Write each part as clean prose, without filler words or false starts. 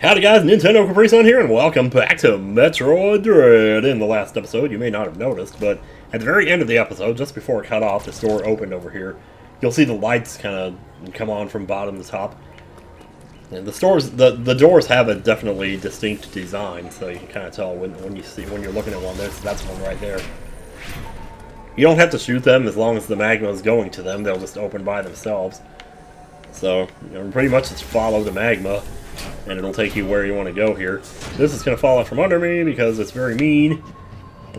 Howdy guys, NintendoCapriSun here, and welcome back to Metroid Dread. In the last episode, you may not have noticed, but at the very end of the episode, just before it cut off, this door opened over here. You'll see the lights kind of come on from bottom to top. And the doors have a definitely distinct design, so you can kind of tell when you're looking at one. That's one right there. You don't have to shoot them as long as the magma is going to them; they'll just open by themselves. So pretty much just follow the magma, and it'll take you where you want to go here. This is going to fall out from under me because it's very mean.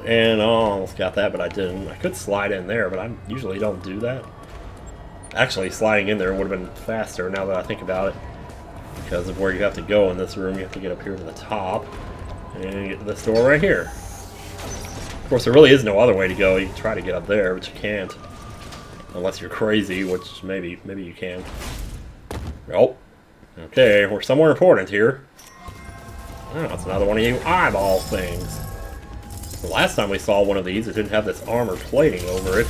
And I almost got that, but I didn't. I could slide in there, but I usually don't do that. Actually, sliding in there would have been faster now that I think about it. Because of where you have to go in this room, you have to get up here to the top. And get to this door right here. Of course, there really is no other way to go. You can try to get up there, but you can't. Unless you're crazy, which maybe you can. Oh. Okay, we're somewhere important here. Oh, it's another one of you eyeball things. The last time we saw one of these, it didn't have this armor plating over it.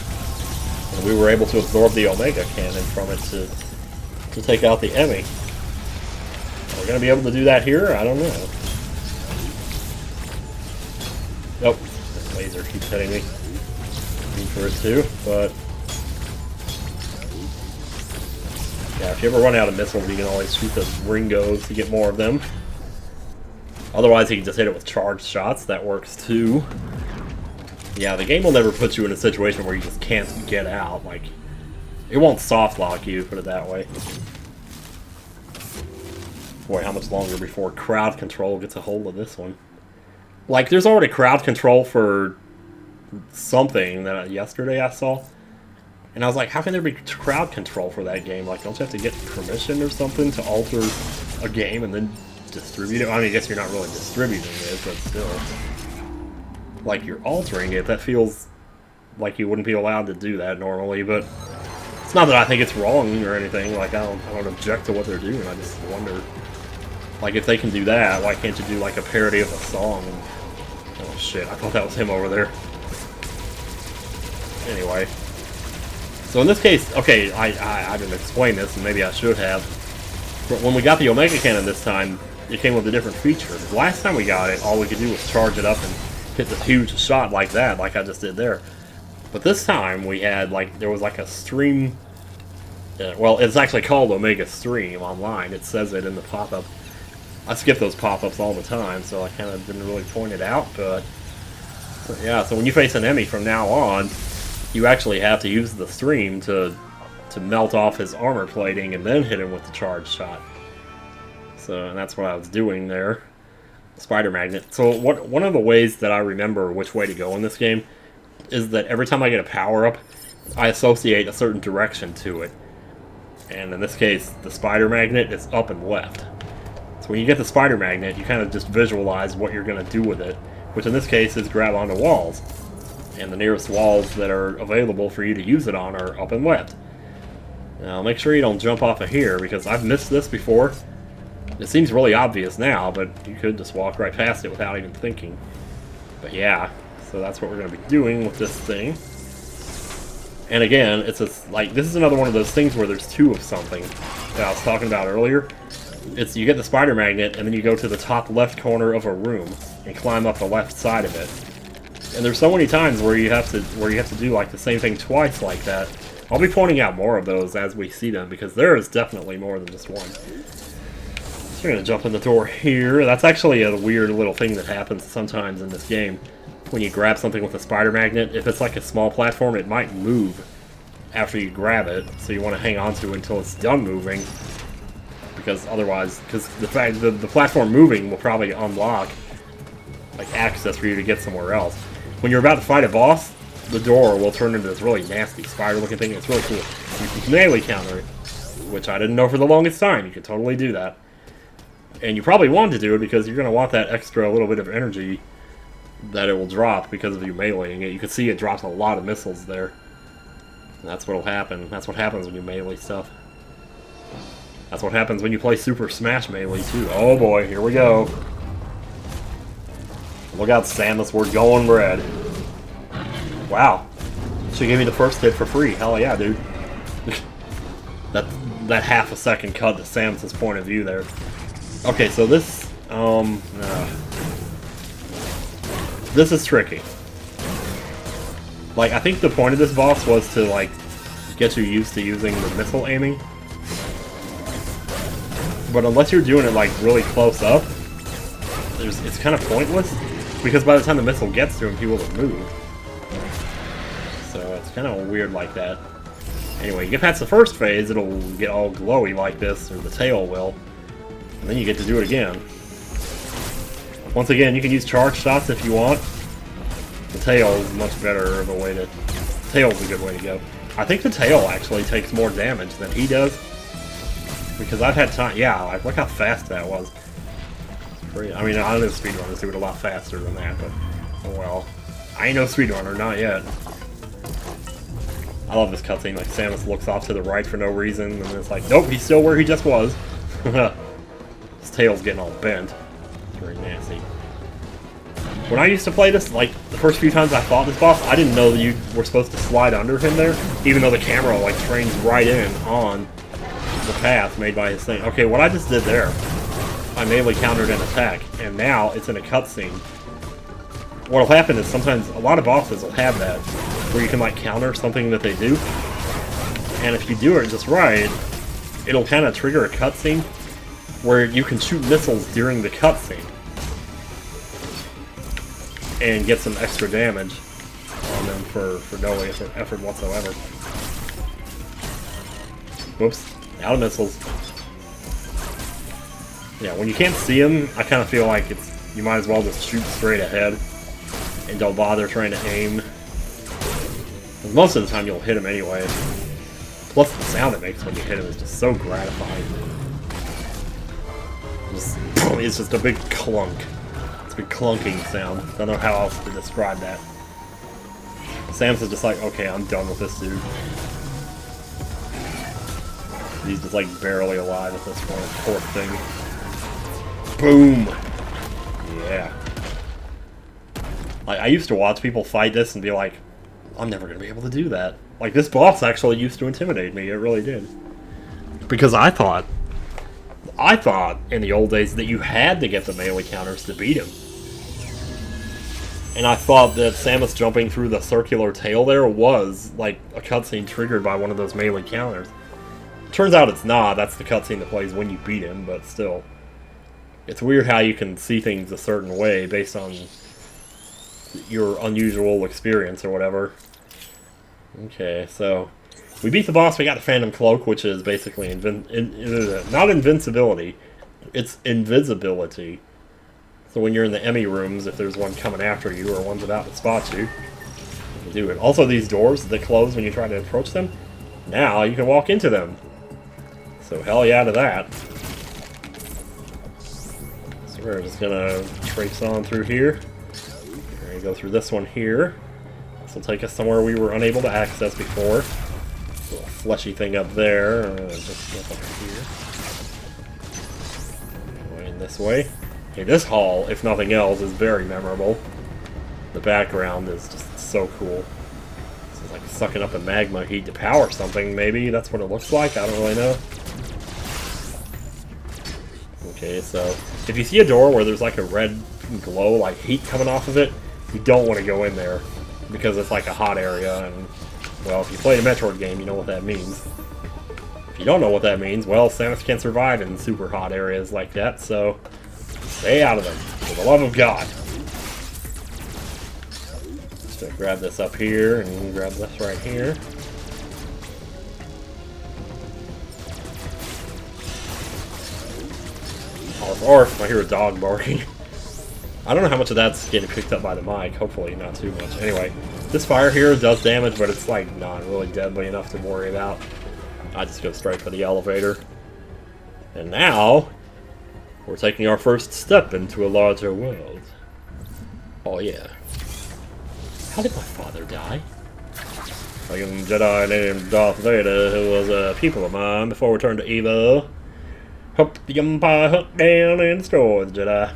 And we were able to absorb the Omega Cannon from it to take out the Emmi. Are we going to be able to do that here? I don't know. Nope. This laser keeps hitting me. Need for it too, but... yeah, if you ever run out of missiles, you can always shoot the Ringos to get more of them. Otherwise, you can just hit it with charged shots. That works too. Yeah, the game will never put you in a situation where you just can't get out. Like, it won't soft lock you, put it that way. Boy, how much longer before crowd control gets a hold of this one? Like, there's already crowd control for something that yesterday I saw. And I was like, how can there be crowd control for that game? Like, don't you have to get permission or something to alter a game and then distribute it? I mean, I guess you're not really distributing it, but still. Like, you're altering it. That feels like you wouldn't be allowed to do that normally, but it's not that I think it's wrong or anything. Like, I don't object to what they're doing. I just wonder, like, if they can do that, why can't you do, like, a parody of a song? Oh, shit. I thought that was him over there. Anyway. So in this case, okay, I didn't explain this, and maybe I should have. But when we got the Omega Cannon this time, it came with a different feature. Last time we got it, all we could do was charge it up and hit this huge shot like that, like I just did there. But this time we had, like, there was like a stream. Well, it's actually called Omega Stream online. It says it in the pop-up. I skip those pop-ups all the time, so I kind of didn't really point it out. But yeah, so when you face an Emmi from now on, you actually have to use the stream to melt off his armor plating and then hit him with the charge shot. So, and that's what I was doing there. Spider magnet. So one of the ways that I remember which way to go in this game is that every time I get a power-up, I associate a certain direction to it. And in this case, the spider magnet is up and left. So when you get the spider magnet, you kind of just visualize what you're going to do with it, which in this case is grab onto walls. And the nearest walls that are available for you to use it on are up and left. Now, make sure you don't jump off of here, because I've missed this before. It seems really obvious now, but you could just walk right past it without even thinking. But yeah, so that's what we're going to be doing with this thing. And again, it's just like, this is another one of those things where there's two of something that I was talking about earlier. It's, you get the spider magnet, and then you go to the top left corner of a room and climb up the left side of it. And there's so many times where you have to do like the same thing twice like that. I'll be pointing out more of those as we see them, because there is definitely more than just one. So we're gonna jump in the door here. That's actually a weird little thing that happens sometimes in this game. When you grab something with a spider magnet, if it's like a small platform, it might move after you grab it. So you want to hang on to it until it's done moving, because otherwise, because the fact that the platform moving will probably unlock like access for you to get somewhere else. When you're about to fight a boss, the door will turn into this really nasty spider-looking thing. It's really cool. You can melee counter it, which I didn't know for the longest time. You can totally do that. And you probably want to do it because you're going to want that extra little bit of energy that it will drop because of you meleeing it. You can see it drops a lot of missiles there. And that's what'll happen. That's what happens when you melee stuff. That's what happens when you play Super Smash Melee too. Oh boy, here we go. Look out, Samus, we're going red. Wow. She gave me the first hit for free. Hell yeah, dude. that half a second cut to Samus's point of view there. Okay, so this is tricky. Like, I think the point of this boss was to, like, get you used to using the missile aiming. But unless you're doing it, like, really close up, it's kind of pointless. Because by the time the missile gets to him, he will have moved. So it's kind of weird like that. Anyway, you get past the first phase, it'll get all glowy like this, or the tail will. And then you get to do it again. Once again, you can use charge shots if you want. The tail is much better of a way to... Tail's a good way to go. I think the tail actually takes more damage than he does. Because I've had time... Yeah, like, look how fast that was. I mean, I know speedrunners do it a lot faster than that, but... Oh well. I ain't no speedrunner, not yet. I love this cutscene, like, Samus looks off to the right for no reason, and then it's like, nope, he's still where he just was. His tail's getting all bent. It's very nasty. When I used to play this, like, the first few times I fought this boss, I didn't know that you were supposed to slide under him there, even though the camera, like, trains right in on the path made by his thing. Okay, what I just did there, I melee countered an attack, and now it's in a cutscene. What'll happen is sometimes, a lot of bosses will have that, where you can, like, counter something that they do, and if you do it just right, it'll kind of trigger a cutscene where you can shoot missiles during the cutscene and get some extra damage on them for no effort whatsoever. Whoops. Out of missiles. Yeah, when you can't see them, I kind of feel like you might as well just shoot straight ahead and don't bother trying to aim. Most of the time you'll hit him anyway. Plus the sound it makes when you hit him is just so gratifying. It's just a big clunk. It's a big clunking sound. I don't know how else to describe that. Samus is just like, okay, I'm done with this dude. He's just like barely alive at this point. Poor thing. Boom! Yeah. I used to watch people fight this and be like, I'm never going to be able to do that. Like, this boss actually used to intimidate me. It really did. Because I thought in the old days that you had to get the melee counters to beat him. And I thought that Samus jumping through the circular tail there was like a cutscene triggered by one of those melee counters. Turns out it's not. That's the cutscene that plays when you beat him, but still. It's weird how you can see things a certain way based on your unusual experience or whatever. Okay, so we beat the boss. We got the Phantom Cloak, which is basically not invincibility, it's invisibility. So when you're in the Emmi rooms, if there's one coming after you or one's about to spot you, you do it. Also, these doors that close when you try to approach them, now you can walk into them. So hell yeah to that. So we're just gonna traipse on through here. We're gonna go through this one here. This will take us somewhere we were unable to access before. Little fleshy thing up there. Just jump up here. Going this way. Okay, this hall, if nothing else, is very memorable. The background is just so cool. It's like sucking up the magma heat to power something, maybe. That's what it looks like. I don't really know. Okay, so if you see a door where there's like a red glow, like heat coming off of it, you don't want to go in there because it's like a hot area, and, well, if you play a Metroid game, you know what that means. If you don't know what that means, well, Samus can't survive in super hot areas like that, so stay out of them, for the love of God. Just gonna grab this up here, and grab this right here. Arf, arf, I hear a dog barking. I don't know how much of that's getting picked up by the mic, hopefully not too much. Anyway, this fire here does damage, but it's like not really deadly enough to worry about. I just go straight for the elevator. And now, we're taking our first step into a larger world. Oh yeah. How did my father die? A young Jedi named Darth Vader, who was a pupil of mine before we turned to evil. Hope the Empire hunt down and destroy the Jedi.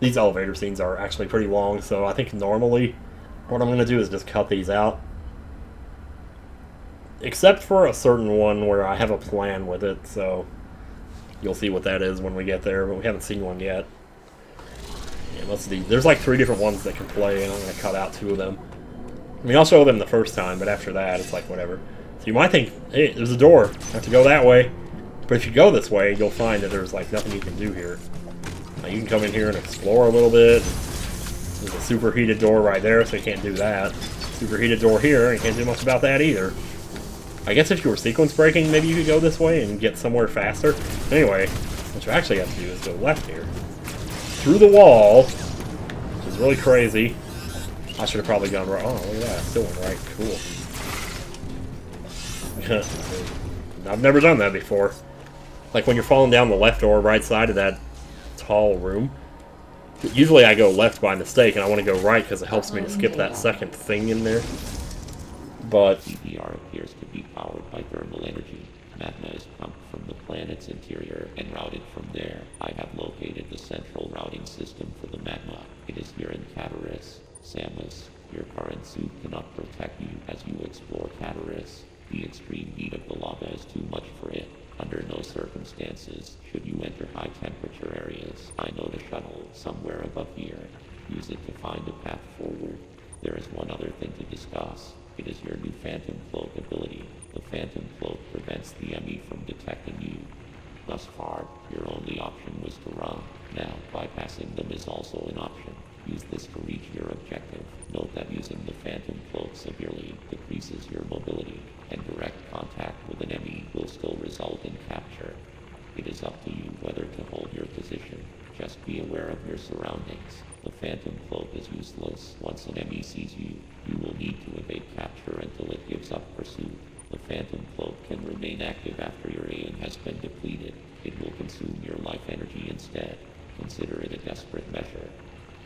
These elevator scenes are actually pretty long, so I think normally what I'm going to do is just cut these out. Except for a certain one where I have a plan with it, so You'll see what that is when we get there, but we haven't seen one yet. Yeah, most of these, there's like 3 different ones that can play, and I'm going to cut out 2 of them. I mean, I'll show them the first time, but after that, it's like whatever. So you might think, hey, there's a door. I have to go that way. But if you go this way, you'll find that there's like nothing you can do here. Now, you can come in here and explore a little bit. There's a superheated door right there, so you can't do that. Superheated door here, and you can't do much about that either. I guess if you were sequence breaking, maybe you could go this way and get somewhere faster. Anyway, what you actually have to do is go left here. Through the wall, which is really crazy. I should have probably gone right. Oh, look at that. I still went right. Cool. I've never done that before. Like when you're falling down the left or right side of that tall room. Usually I go left by mistake, and I want to go right because it helps me to skip that second thing in there. But PBR appears to be powered by thermal energy. Magma is pumped from the planet's interior and routed from there. I have located the central routing system for the magma. It is here in Capricorn. Samus, your current suit cannot protect you as you explore Capricorn. The extreme heat of the lava is too much for it. Under no circumstances should you enter high temperature areas. I know the shuttle somewhere above here. Use it to find a path forward. There is one other thing to discuss. It is your new Phantom Cloak ability. The Phantom Cloak prevents the Emmi from detecting you. Thus far, your only option was to run. Now, bypassing them is also an option. Use this to reach your objective. Note that using the Phantom Cloak severely decreases your mobility, and direct contact with an Emmi will still result in capture. It is up to you whether to hold your position. Just be aware of your surroundings. The Phantom Cloak is useless. Once an Emmi sees you, you will need to evade capture until it gives up pursuit. The Phantom Cloak can remain active after your aim has been depleted. It will consume your life energy instead. Consider it a desperate measure.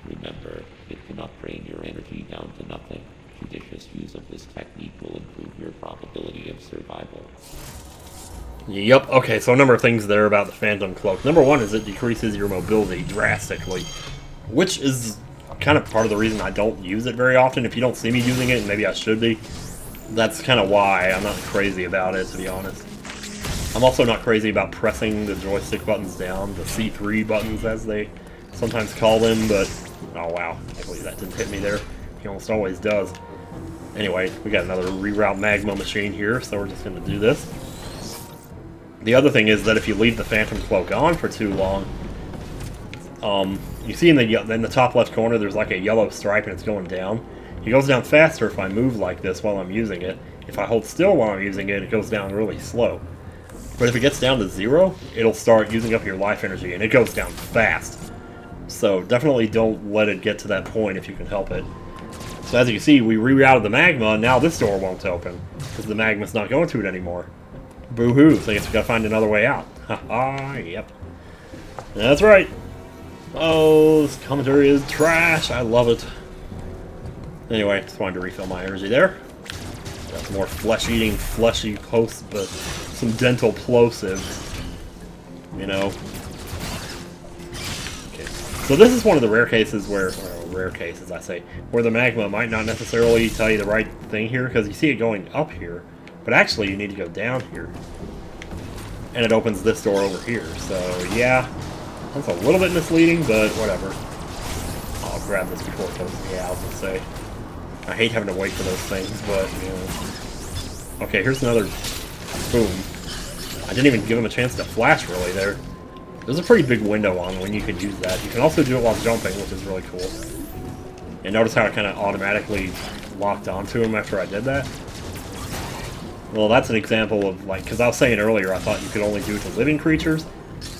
Remember, it cannot drain your energy down to nothing. Judicious use of this technique will improve your probability of survival. Yep, okay, so a number of things there about the Phantom Cloak. Number one is it decreases your mobility drastically, which is kind of part of the reason I don't use it very often. If you don't see me using it, and maybe I should be, that's kind of why I'm not crazy about it, to be honest. I'm also not crazy about pressing the joystick buttons down, the C3 buttons as they sometimes call them, but oh wow, I can't believe that didn't hit me there. He almost always does. Anyway, we got another reroute magma machine here, so we're just going to do this. The other thing is that if you leave the Phantom Cloak on for too long, you see in the top left corner there's like a yellow stripe and it's going down. It goes down faster if I move like this while I'm using it. If I hold still while I'm using it, it goes down really slow. But if it gets down to 0, it'll start using up your life energy, and it goes down fast. So definitely don't let it get to that point if you can help it. So as you can see, we rerouted the magma, and now this door won't open, because the magma's not going to it anymore. Boo-hoo, so I guess we gotta find another way out. Haha, yep. That's right. Oh, this commentary is trash, I love it. Anyway, just wanted to refill my energy there. Got some more flesh-eating, fleshy posts, but some dental plosives. You know. Okay. So this is one of the rare cases where, rare cases I say, where the magma might not necessarily tell you the right thing here, because you see it going up here, but actually you need to go down here. And it opens this door over here, so yeah, that's a little bit misleading, but whatever. I'll grab this before it goes, yeah, I was gonna say. I hate having to wait for those things, but, you know. Okay, here's another boom. I didn't even give him a chance to flash, really, there. There's a pretty big window on when you can use that. You can also do it while jumping, which is really cool. And notice how it kind of automatically locked onto him after I did that? Well, that's an example of, like, because I was saying earlier I thought you could only do it to living creatures,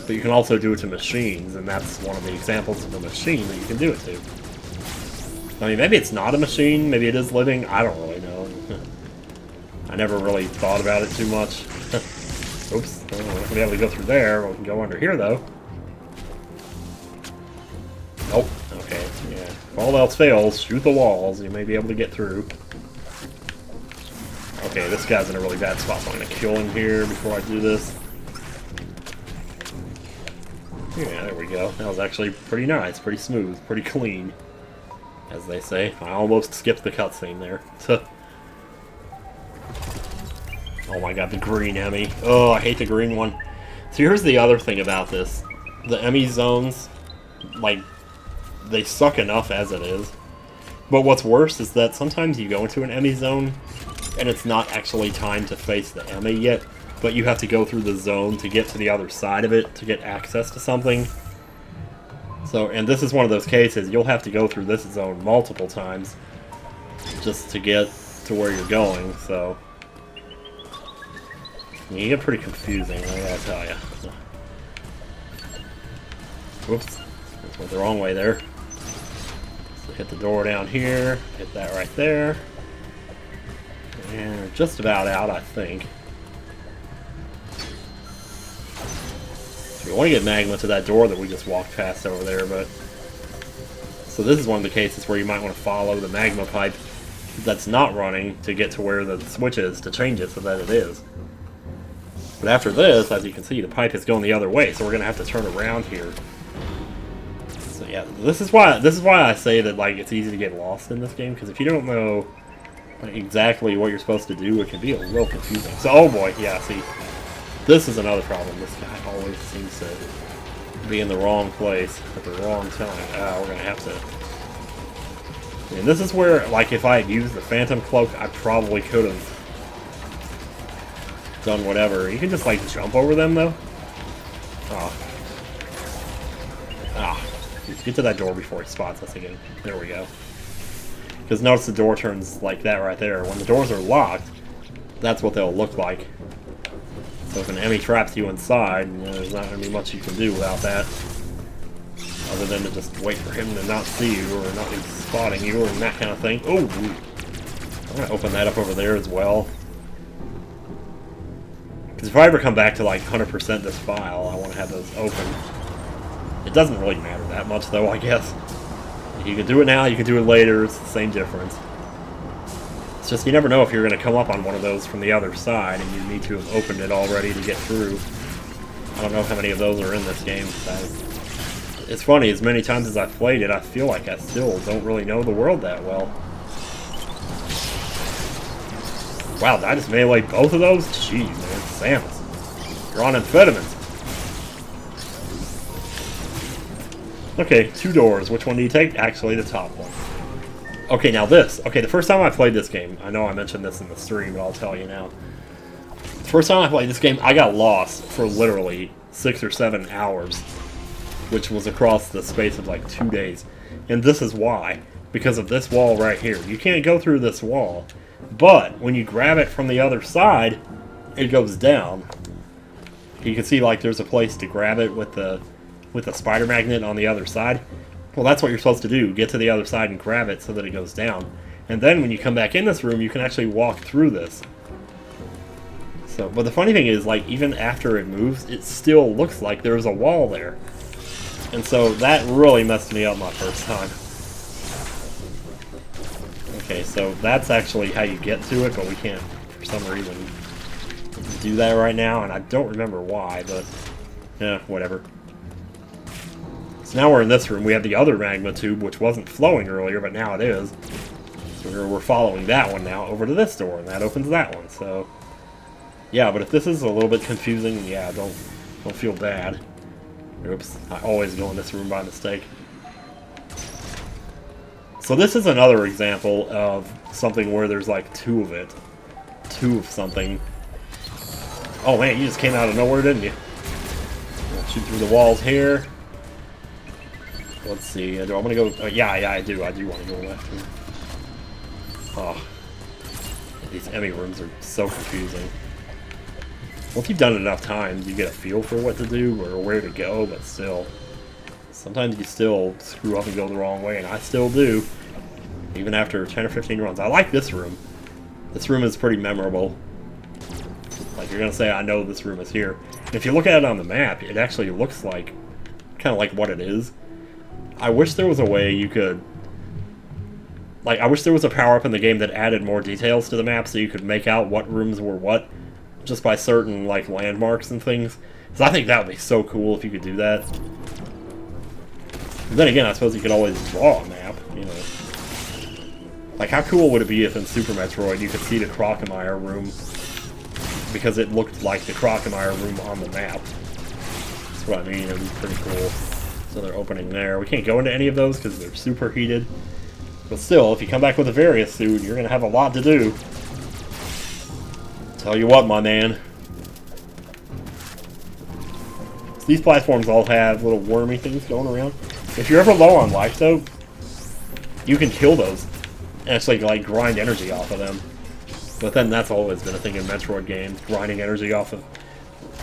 but you can also do it to machines, and that's one of the examples of a machine that you can do it to. I mean, maybe it's not a machine, maybe it is living, I don't really know. I never really thought about it too much. Oops, we're not going to be able to go through there, we can go under here though. Oh, okay, yeah. If all else fails, shoot the walls, you may be able to get through. Okay, this guy's in a really bad spot, so I'm going to kill him here before I do this. Yeah, there we go. That was actually pretty nice, pretty smooth, pretty clean, as they say. I almost skipped the cutscene there. Oh my god, the green Emmi. Oh, I hate the green one. So here's the other thing about this. The Emmi zones, like, they suck enough as it is. But what's worse is that sometimes you go into an Emmi zone, and it's not actually time to face the Emmi yet, but you have to go through the zone to get to the other side of it to get access to something. So, and this is one of those cases, you'll have to go through this zone multiple times just to get to where you're going, so... You get pretty confusing, I gotta tell you. Whoops, went the wrong way there. So hit the door down here, hit that right there. And we're just about out, I think. So we want to get magma to that door that we just walked past over there, but... So this is one of the cases where you might want to follow the magma pipe that's not running to get to where the switch is to change it so that it is. But after this, as you can see, the pipe is going the other way, so we're going to have to turn around here. So yeah, this is why I say that like it's easy to get lost in this game, because if you don't know like, exactly what you're supposed to do, it can be a little confusing. So, oh boy, yeah, see, this is another problem. This guy always seems to be in the wrong place at the wrong time. We're going to have to... And this is where, like, if I had used the Phantom Cloak, I probably could have done whatever. You can just, like, jump over them, though. Just get to that door before he spots us again. There we go. Because notice the door turns like that right there. When the doors are locked, that's what they'll look like. So if an Emmi traps you inside, you know, there's not going to be much you can do without that. Other than to just wait for him to not see you, or not be spotting you, and that kind of thing. Oh! I'm going to open that up over there as well. Because if I ever come back to like 100% this file, I want to have those open. It doesn't really matter that much though, I guess. You can do it now, you can do it later, it's the same difference. It's just you never know if you're going to come up on one of those from the other side and you need to have opened it already to get through. I don't know how many of those are in this game. It's funny, as many times as I've played it, I feel like I still don't really know the world that well. Wow, did I just melee both of those? Jeez, man, Samus. You're on amphetamines. Okay, 2 doors. Which one do you take? Actually, the top one. Okay, now this. Okay, the first time I played this game, I know I mentioned this in the stream, but I'll tell you now. The first time I played this game, I got lost for literally 6 or 7 hours, which was across the space of like 2 days. And this is why. Because of this wall right here. You can't go through this wall, but when you grab it from the other side, it goes down. You can see like there's a place to grab it with the spider magnet on the other side. Well, that's what you're supposed to do. Get to the other side and grab it so that it goes down. And then when you come back in this room, you can actually walk through this. So, but the funny thing is, like, even after it moves, it still looks like there's a wall there. And so that really messed me up my first time. Okay, so that's actually how you get to it, but we can't, for some reason, do that right now, and I don't remember why, but, whatever. So now we're in this room. We have the other magma tube, which wasn't flowing earlier, but now it is. So we're following that one now over to this door, and that opens that one. So, yeah, but if this is a little bit confusing, yeah, don't feel bad. Oops, I always go in this room by mistake. So this is another example of something where there's like 2 of it. 2 of something. Oh man, you just came out of nowhere, didn't you? I'll shoot through the walls here. Let's see, do I want to go... yeah, I do want to go left here. Oh. These Emmi rooms are so confusing. Once you've done it enough times, you get a feel for what to do or where to go, but still. Sometimes you still screw up and go the wrong way, and I still do. Even after 10 or 15 runs. I like this room. This room is pretty memorable. Like, you're going to say, I know this room is here. And if you look at it on the map, it actually looks like... kind of like what it is. I wish there was a way you could... Like, I wish there was a power-up in the game that added more details to the map so you could make out what rooms were what, just by certain, like, landmarks and things. Because I think that would be so cool if you could do that. And then again, I suppose you could always draw a map, you know. Like, how cool would it be if in Super Metroid you could see the Crocomire room because it looked like the Crocomire room on the map? That's what I mean. It'd be pretty cool. So they're opening there. We can't go into any of those because they're super heated. But still, if you come back with a various suit, you're going to have a lot to do. Tell you what, my man. So these platforms all have little wormy things going around. If you're ever low on life, though, you can kill those. And actually, like, grind energy off of them. But then that's always been a thing in Metroid games. Grinding energy off of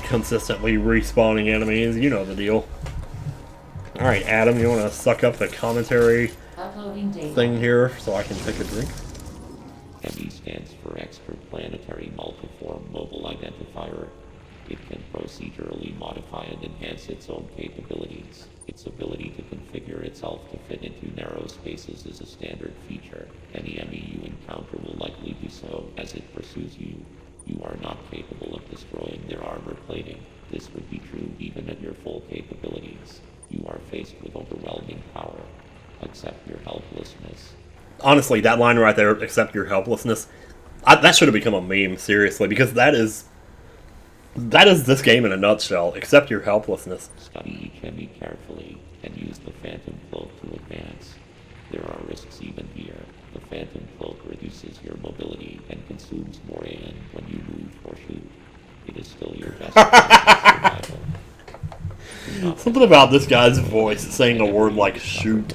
consistently respawning enemies. You know the deal. Alright, Adam, you want to suck up the commentary thing here so I can take a drink? Emmi stands for Extraplanetary Multiform Mobile Identifier. It can procedurally modify and enhance its own capabilities. Its ability to configure itself to fit into narrow spaces is a standard feature. Any Emmi you encounter will likely do so as it pursues you. You are not capable of destroying their armor plating. This would be true even at your full capabilities. You are faced with overwhelming power. Accept your helplessness. Honestly, that line right there, accept your helplessness, that should have become a meme, seriously, because that is this game in a nutshell. Accept your helplessness. Study each Emmi carefully and use the Phantom Cloak to advance. There are risks even here. The Phantom Cloak reduces your mobility and consumes more AN when you move or shoot. It is still your best survival. Something about this guy's voice saying a word like shoot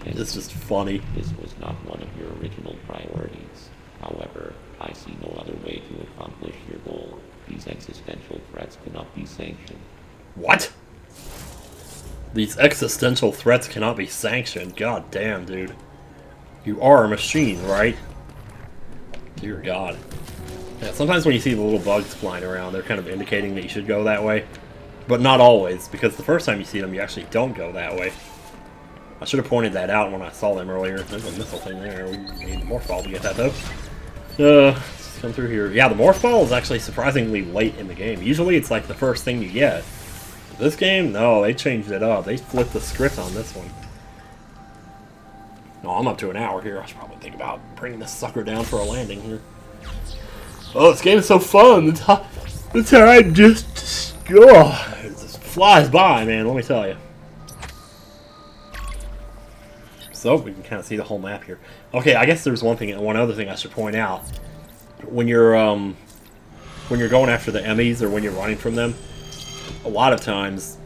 is just funny. This was not one of your original priorities. However, I see no other way to accomplish your goal. These existential threats cannot be sanctioned. What? These existential threats cannot be sanctioned? God damn, dude. You are a machine, right? Dear God. Yeah, sometimes when you see the little bugs flying around, they're kind of indicating that you should go that way. But not always, because the first time you see them, you actually don't go that way. I should have pointed that out when I saw them earlier. There's a missile thing there. We need the morph ball to get that, though. Let's come through here. Yeah, the morph ball is actually surprisingly late in the game. Usually it's like the first thing you get. This game, no, they changed it up. They flipped the script on this one. No, I'm up to an hour here. I should probably think about bringing this sucker down for a landing here. Oh, this game is so fun. The time just... Oh, it just flies by, man, let me tell you. So, we can kind of see the whole map here. Okay, I guess there's one other thing I should point out. When you're going after the Emmys or when you're running from them, a lot of times,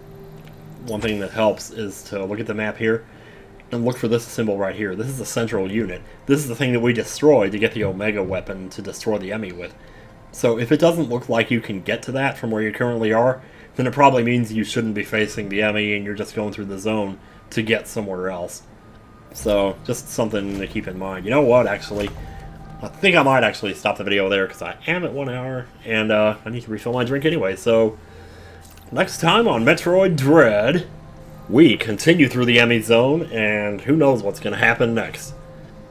one thing that helps is to look at the map here and look for this symbol right here. This is the central unit. This is the thing that we destroyed to get the Omega weapon to destroy the Emmi with. So if it doesn't look like you can get to that from where you currently are, then it probably means you shouldn't be facing the Emmi and you're just going through the zone to get somewhere else. So, just something to keep in mind. You know what, actually? I think I might actually stop the video there because I am at 1 hour and I need to refill my drink anyway. So, next time on Metroid Dread, we continue through the Emmi zone and who knows what's going to happen next.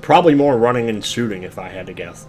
Probably more running and shooting if I had to guess.